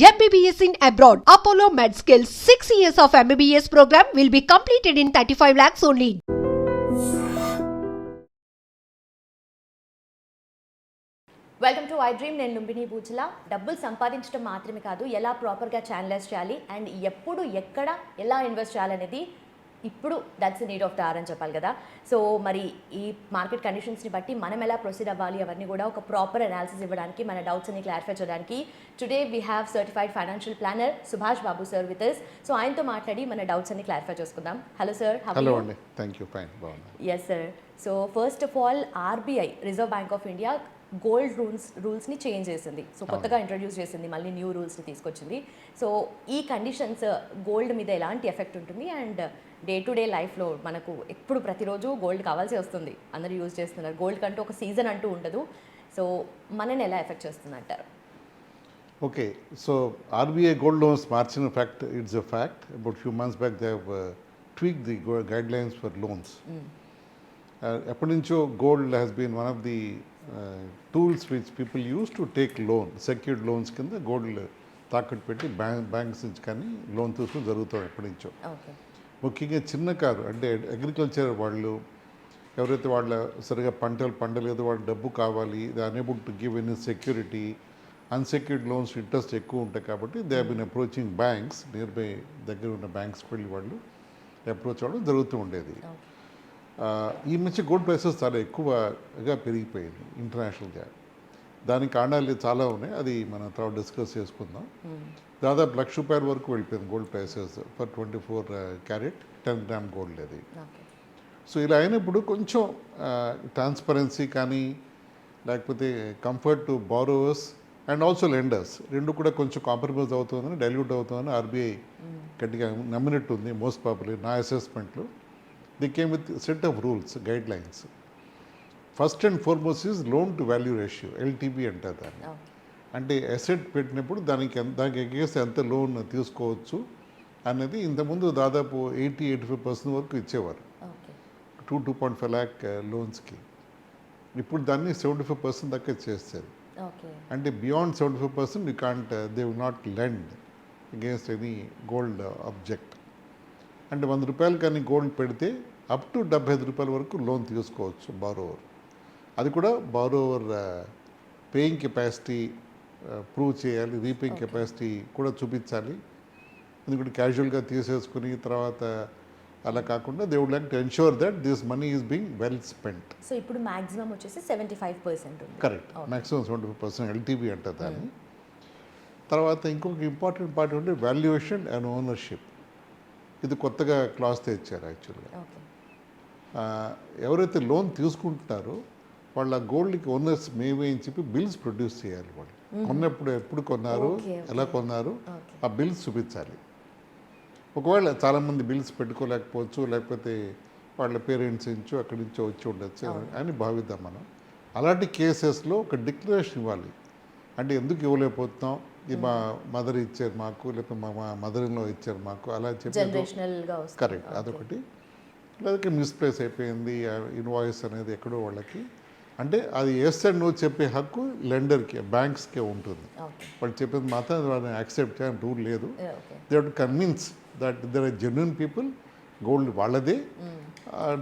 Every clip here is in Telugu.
MBBS in abroad. Apollo MedSkill 6 years of MBBS program will be completed in 35 lakhs only. Welcome to I dream. నేను లుంబిని బూచల. డబ్బులు సంపాదించడం మాత్రమే కాదు, ఎలా ప్రాపర్గా ఛానలైజ్ చేయాలి అండ్ ఎప్పుడు ఎక్కడ ఎలా ఇన్వెస్ట్ చేయాలనేది ఇప్పుడు that's the need of the hour అని చెప్పాలి కదా. సో మరి ఈ మార్కెట్ కండిషన్స్ని బట్టి మనం ఎలా ప్రొసీడ్ అవ్వాలి అవన్నీ కూడా ఒక ప్రాపర్ అనాలిసిస్ ఇవ్వడానికి, మన డౌట్స్ అన్ని క్లారిఫై చేయడానికి today we have certified financial planner Subhash Babu sir with us. So ఆయనతో మాట్లాడి మన డౌట్స్ అన్ని క్లారిఫై చేసుకుందాం. Hello sir. హలో అండి, థ్యాంక్ యూ. ఫైన్, బాగున్నాను. Yes sir. So first of all RBI Reserve Bank of India gold రూల్స్ని చేంజ్ చేసింది. సో కొత్తగా ఇంట్రడ్యూస్ చేసింది, మళ్ళీ న్యూ రూల్స్ని తీసుకొచ్చింది. సో ఈ కండిషన్స్ గోల్డ్ మీద ఎలాంటి ఎఫెక్ట్ ఉంటుంది అండ్ డే టు డే లైఫ్లో మనకు ఎప్పుడు ప్రతిరోజు గోల్డ్ కావాల్సి వస్తుంది, అందరూ యూజ్ చేస్తున్నారు. గోల్డ్ కంటూ ఒక సీజన్ అంటూ ఉండదు. సో మనని ఎలా ఎఫెక్ట్ చేస్తుంది అంటారు? Okay, so RBI gold loans మార్చిన fact, it's a fact. About few months back they have tweak the guidelines for loans. ఎప్పటి నుంచో gold has been one of the tools which people use to take loan. Secured loans కింద గోల్డ్ తాకట్టు పెట్టి బ్యాంక్స్ నుంచి కానీ లోన్ తీసుకుని జరుగుతుంది ఎప్పటి నుంచో. ముఖ్యంగా చిన్న కారు అంటే అగ్రికల్చర్ వాళ్ళు ఎవరైతే వాళ్ళ సరిగా పంటలు పండలేదు, వాళ్ళ డబ్బు కావాలి, they unable to give any security, unsecured loans interest ఎక్కువ ఉంటాయి కాబట్టి they have been approaching banks. Near by దగ్గర ఉన్న బ్యాంక్స్కి వెళ్ళి వాళ్ళు అప్రోచ్ అవ్వడం జరుగుతూ ఉండేది. ఈ మధ్య గోల్డ్ ప్రైసెస్ చాలా ఎక్కువగా పెరిగిపోయింది ఇంటర్నేషనల్గా. దానికి కారణాలు చాలా ఉన్నాయి, అది మనం తర్వాత డిస్కస్ చేసుకుందాం. దాదాపు ₹1,00,000 వరకు వెళ్ళిపోయింది gold prices for 24 carrot 10 gram gold అది. సో ఇలా అయినప్పుడు కొంచెం ట్రాన్స్పరెన్సీ కానీ లేకపోతే comfort to borrowers and also lenders రెండు కూడా కొంచెం కాంప్రమైజ్ అవుతుందని, డైల్యూట్ అవుతుందని ఆర్బీఐ గట్టిగా నమ్మినట్టు ఉంది. మోస్ట్ ప్రాబబ్లీ నా అసెస్మెంట్లో they came with set of rules, guidelines. First and foremost is loan to value ratio, LTV అంటారు దాన్ని. అంటే అసెట్ పెట్టినప్పుడు దానికి ఎగేస్తే ఎంత లోన్ తీసుకోవచ్చు అనేది ఇంతకుముందు దాదాపు 80-85% వరకు ఇచ్చేవారు 2.5 lakh లోన్స్కి. ఇప్పుడు దాన్ని 75% దాకా చేస్తారు. అంటే beyond 75% you can't, they will not lend against any gold object. అంటే ₹100 కానీ గోల్డ్ పెడితే అప్ టు ₹75 వరకు లోన్ తీసుకోవచ్చు బారోవర్. అది కూడా బారోవర్ పేయింగ్ కెపాసిటీ ప్రూవ్ చేయాలి, రీపేయింగ్ కెపాసిటీ కూడా చూపించాలి. ఎందుకంటే క్యాజువల్గా తీసేసుకుని తర్వాత అలా కాకుండా they would like to ensure that this money is being well spent. So ఇప్పుడు మాక్సిమం వచ్చేసి 75%. కరెక్ట్, మ్యాక్సిమం 75% ఎల్టీవీ అంటారు దాన్ని. తర్వాత ఇంకొక ఇంపార్టెంట్ పార్ట్ అంటే వాల్యుయేషన్ అండ్ ఓనర్షిప్. ఇది కొత్తగా క్లాస్ తెచ్చారు యాక్చువల్గా. ఎవరైతే లోన్ తీసుకుంటున్నారో వాళ్ళ గోల్డ్కి ఓనర్స్ మేమే అని చెప్పి బిల్స్ ప్రొడ్యూస్ చేయాలి. వాళ్ళు కొన్నప్పుడు ఎప్పుడు కొన్నారు, ఎలా కొన్నారు, ఆ బిల్స్ చూపించాలి. ఒకవేళ చాలామంది బిల్స్ పెట్టుకోలేకపోవచ్చు, లేకపోతే వాళ్ళ పేరెంట్స్ నుంచో అక్కడి నుంచో వచ్చి ఉండొచ్చు అని భావిద్దాం మనం. అలాంటి కేసెస్లో ఒక డిక్లరేషన్ ఇవ్వాలి. అంటే ఎందుకు ఇవ్వలేకపోతున్నాం, ఇది మా మదర్ ఇచ్చారు మాకు, లేకపోతే మా మదర్లో ఇచ్చారు మాకు, అలా చెప్పి. కరెక్ట్, అదొకటి. లేకపోతే మిస్ప్లేస్ అయిపోయింది ఇన్వాయిస్ అనేది ఎక్కడో వాళ్ళకి. అంటే అది ఎస్ అండ్ నో చెప్పే హక్కు లెండర్కి, బ్యాంక్స్కే ఉంటుంది. వాళ్ళు చెప్పేది మాత్రం వాళ్ళని యాక్సెప్ట్ చేయని రూల్ లేదు. They have to convince that there are genuine people, gold వాళ్ళదే,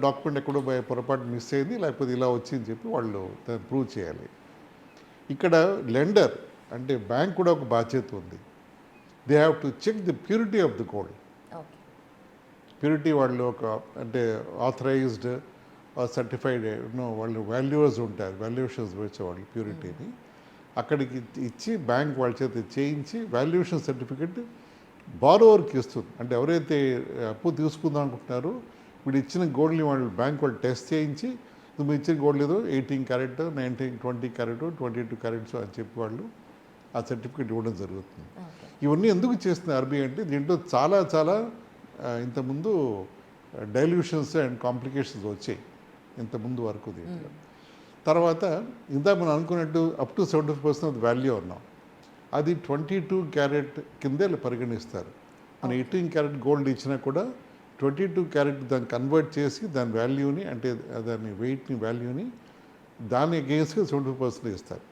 డాక్యుమెంట్ ఎక్కడో పొరపాటు మిస్ అయింది లేకపోతే ఇలా వచ్చిందని చెప్పి వాళ్ళు దాన్ని ప్రూవ్ చేయాలి. ఇక్కడ లెండర్ అంటే బ్యాంక్ కూడా ఒక బాధ్యత ఉంది. They have to check the purity of the gold. Purity వాళ్ళు ఒక అంటే ఆథరైజ్డ్ సర్టిఫైడ్ వాళ్ళు వాల్యూవర్స్ ఉంటారు, వాల్యుయేషన్స్ వచ్చేవాళ్ళు ప్యూరిటీని అక్కడికి ఇచ్చి బ్యాంక్ వాళ్ళ చేత చేయించి వాల్యుయేషన్ సర్టిఫికెట్ బారోవర్కి ఇస్తుంది. అంటే ఎవరైతే అప్పు తీసుకుందాం అనుకుంటున్నారో వీడు ఇచ్చిన గోల్డ్ని వాళ్ళు బ్యాంక్ వాళ్ళు టెస్ట్ చేయించి, నువ్వు ఇచ్చిన గోల్డ్ ఏదో 18 క్యారెట్, 20 క్యారెట్, 22 క్యారెట్స్ అని చెప్పి వాళ్ళు ఆ సర్టిఫికెట్ ఇవ్వడం జరుగుతుంది. ఇవన్నీ ఎందుకు చేస్తుంది ఆర్బీఐ అంటే దీంట్లో చాలా చాలా ఇంతకుముందు డైల్యూషన్స్ అండ్ కాంప్లికేషన్స్ వచ్చాయి ఇంతకుముందు వరకు దీంట్లో. తర్వాత ఇందా మనం అనుకున్నట్టు అప్ టు 75% ఆఫ్ వాల్యూ ఉన్నాం, అది 22 క్యారెట్ కిందే పరిగణిస్తారు. మనం 18 క్యారెట్ గోల్డ్ ఇచ్చినా కూడా 22 క్యారెట్ దాన్ని కన్వర్ట్ చేసి దాని వాల్యూని, అంటే దాని వెయిట్ని, వాల్యూని దాని అగేన్స్ట్గా 75% ఇస్తారు.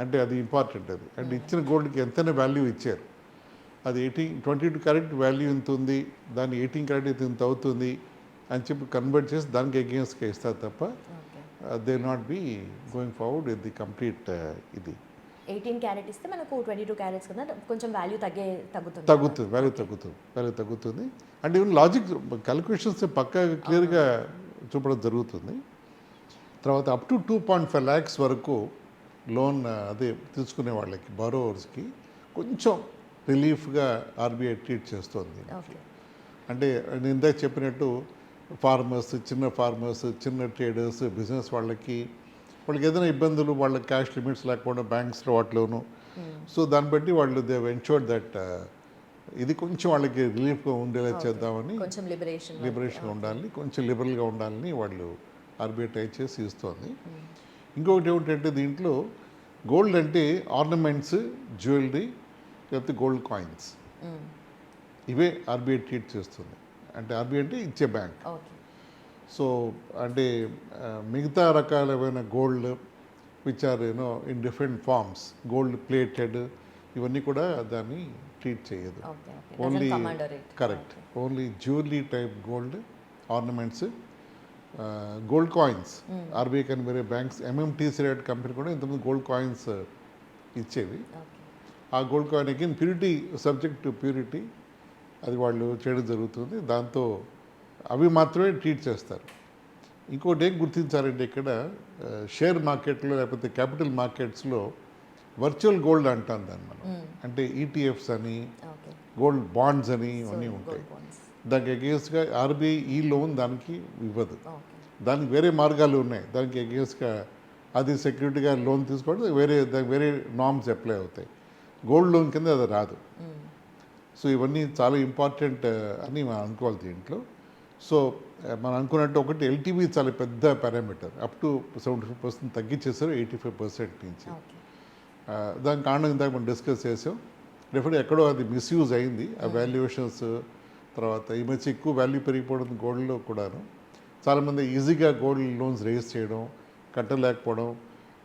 అంటే అది ఇంపార్టెంట్ అది. అండ్ ఇచ్చిన గోల్డ్కి ఎంతైనా వాల్యూ ఇచ్చారు. అది 22 క్యారెట్ వాల్యూ ఇంత ఉంది, దాన్ని 18 క్యారెట్ అయితే ఇంత అవుతుంది అని చెప్పి కన్వర్ట్ చేసి దానికి అగేన్స్ట్గా ఇస్తారు తప్ప they not be going forward with the complete ఇది. 18 క్యారెట్ ఇస్తే మనకు 22 క్యారెట్స్ కదా కొంచెం వాల్యూ తగ్గుతుంది. వాల్యూ తగ్గుతుంది. అంటే ఈవెన్ లాజిక్ క్యాలిక్యులేషన్స్ పక్కా క్లియర్గా చూపడం జరుగుతుంది. తర్వాత అప్ టు 2.5 lakhs వరకు లోన్ అదే తీసుకునే వాళ్ళకి బారోవర్స్కి కొంచెం రిలీఫ్గా ఆర్బీఐ ట్రీట్ చేస్తుంది. అంటే నేను ఇందాక చెప్పినట్టు ఫార్మర్స్, చిన్న ట్రేడర్స్, బిజినెస్ వాళ్ళకి ఏదైనా ఇబ్బందులు, వాళ్ళ క్యాష్ లిమిట్స్ లేకపోవడం బ్యాంక్స్లో వాటిలోను. సో దాన్ని బట్టి వాళ్ళు దే ఎన్షూర్డ్ దట్ ఇది కొంచెం వాళ్ళకి రిలీఫ్గా ఉండేలా చేద్దామని, కొంచెం లిబరేషన్ ఉండాలని, కొంచెం లిబరల్గా ఉండాలని వాళ్ళు ఆర్బీఐ ట్రై చేసి ఇస్తుంది. ఇంకొకటి ఏమిటంటే దీంట్లో గోల్డ్ అంటే ఆర్నమెంట్స్, జ్యువెలరీ, లేకపోతే గోల్డ్ కాయిన్స్, ఇవే ఆర్బీఐ ట్రీట్ చేస్తుంది. అంటే ఆర్బీఐ అంటే ఇచ్చే బ్యాంక్. సో అంటే మిగతా రకాలైన gold which are you know in different forms, gold plated, ఇవన్నీ కూడా దాన్ని ట్రీట్ చేయదు. Only correct, only jewellery type gold ornaments, gold coins. RBI కానీ వేరే బ్యాంక్స్, ఎంఎంటీసీ రేట్ కంపెనీ కూడా ఇంతకుముందు గోల్డ్ కాయిన్స్ ఇచ్చేవి. ఆ gold coin again purity, subject to purity, అది వాళ్ళు చేయడం జరుగుతుంది. దాంతో అవి మాత్రమే ట్రీట్ చేస్తారు. ఇంకోటి ఏం గుర్తించాలంటే ఇక్కడ షేర్ మార్కెట్లో లేకపోతే క్యాపిటల్ మార్కెట్స్లో వర్చువల్ గోల్డ్ అంటాం దాన్ని మనం. అంటే ఈటీఎఫ్స్ అని, గోల్డ్ బాండ్స్ అని ఇవన్నీ ఉంటాయి. దానికి అగేన్స్ట్గా ఆర్బీఐ ఈ లోన్ దానికి ఇవ్వదు. దానికి వేరే మార్గాలు ఉన్నాయి. దానికి అగేన్స్ట్గా అది సెక్యూరిటీగా లోన్ తీసుకోవడం దానికి వేరే నార్మ్స్ అప్లై అవుతాయి. గోల్డ్ లోన్ కింద అది రాదు. సో ఇవన్నీ చాలా ఇంపార్టెంట్ అని మనం అనుకోవాలి దీంట్లో. సో మనం అనుకున్నట్టు ఒకటి ఎల్టీవీ చాలా పెద్ద పారామీటర్, అప్ టు 75% తగ్గించేసారు 85% నుంచి. దానికి కారణం ఇందాక మనం డిస్కస్ చేసాం. డెఫినెట్గా ఎక్కడో అది మిస్యూజ్ అయింది ఆ వాల్యుయేషన్స్. తర్వాత ఈ మధ్య ఎక్కువ వాల్యూ పెరిగిపోవడం గోల్డ్లో కూడాను. చాలామంది ఈజీగా గోల్డ్ లోన్స్ రేజ్ చేయడం, కట్టలేకపోవడం,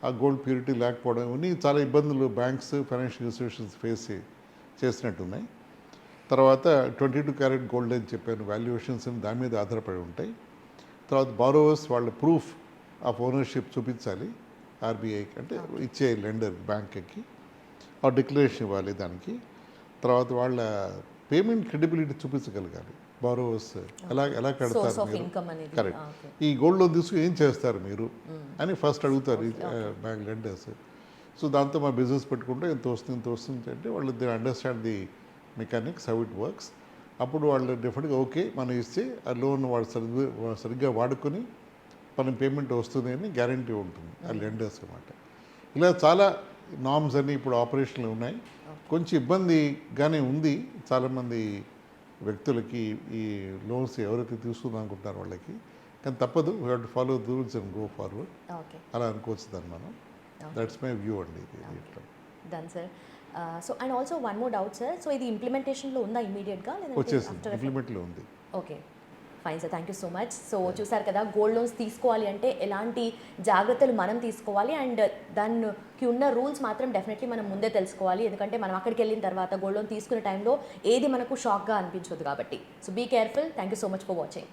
ఆ గోల్డ్ ప్యూరిటీ లేకపోవడం, ఇవన్నీ చాలా ఇబ్బందులు బ్యాంక్స్, ఫైనాన్షియల్ ఇన్స్టిట్యూషన్స్ ఫేస్ చేసినట్టున్నాయి. తర్వాత 22 క్యారెట్ గోల్డ్ అని చెప్పాను, వాల్యుయేషన్స్ దాని మీద ఆధారపడి ఉంటాయి. తర్వాత బారోవర్స్ వాళ్ళ ప్రూఫ్ ఆఫ్ ఓనర్షిప్ చూపించాలి ఆర్బీఐకి, అంటే ఇచ్చే లెండర్ బ్యాంక్కి ఆ డిక్లరేషన్ ఇవ్వాలి దానికి. తర్వాత వాళ్ళ పేమెంట్ క్రెడిబిలిటీ చూపించగలగాలి. బారోవర్స్ ఎలా కడతారు మీరు, కరెక్ట్, ఈ గోల్డ్ లోన్ తీసుకుని ఏం చేస్తారు మీరు అని ఫస్ట్ అడుగుతారు బ్యాంక్ లెండర్స్. సో దాంతో మా బిజినెస్ పెట్టుకుంటే ఎంత వస్తుంది అంటే వాళ్ళు they understand the mechanics, how it works. అప్పుడు వాళ్ళు డెఫినెట్గా ఓకే మనం ఇస్తే ఆ లోన్ వాళ్ళు సరిగ్గా వాడుకొని మన పేమెంట్ వస్తుంది అని గ్యారంటీ ఉంటుంది ఆ లెండర్స్ అన్నమాట. ఇలా చాలా నార్మ్స్ అన్నీ ఇప్పుడు ఆపరేషన్లు ఉన్నాయి. కొంచెం ఇబ్బందిగానే ఉంది చాలామంది వ్యక్తులకి ఈ లోన్స్ ఎవరైతే తీసుకుందాం అనుకుంటున్నారో వాళ్ళకి. కానీ తప్పదు, we have to follow the rules and go forward. అలా అనుకోవచ్చు దాన్ని మనం. దట్స్ మై వ్యూ అండి దీంట్లో. Done sir. So and also one more doubt sir. So ఇది ఇంప్లిమెంటేషన్లో ఉందా ఇమీడియట్గా? వచ్చేసింది, ఇంప్లిమెంట్లో ఉంది. Okay, fine sir, thank you so much. So చూసారు కదా, గోల్డ్ లోన్స్ తీసుకోవాలి అంటే ఎలాంటి జాగ్రత్తలు మనం తీసుకోవాలి అండ్ దానికి ఉన్న రూల్స్ మాత్రం డెఫినెట్లీ మనం ముందే తెలుసుకోవాలి. ఎందుకంటే మనం అక్కడికి వెళ్ళిన తర్వాత గోల్డ్ లోన్ తీసుకునే టైంలో ఏది మనకు షాక్గా అనిపించదు కాబట్టి. So be careful. Thank you so much for watching.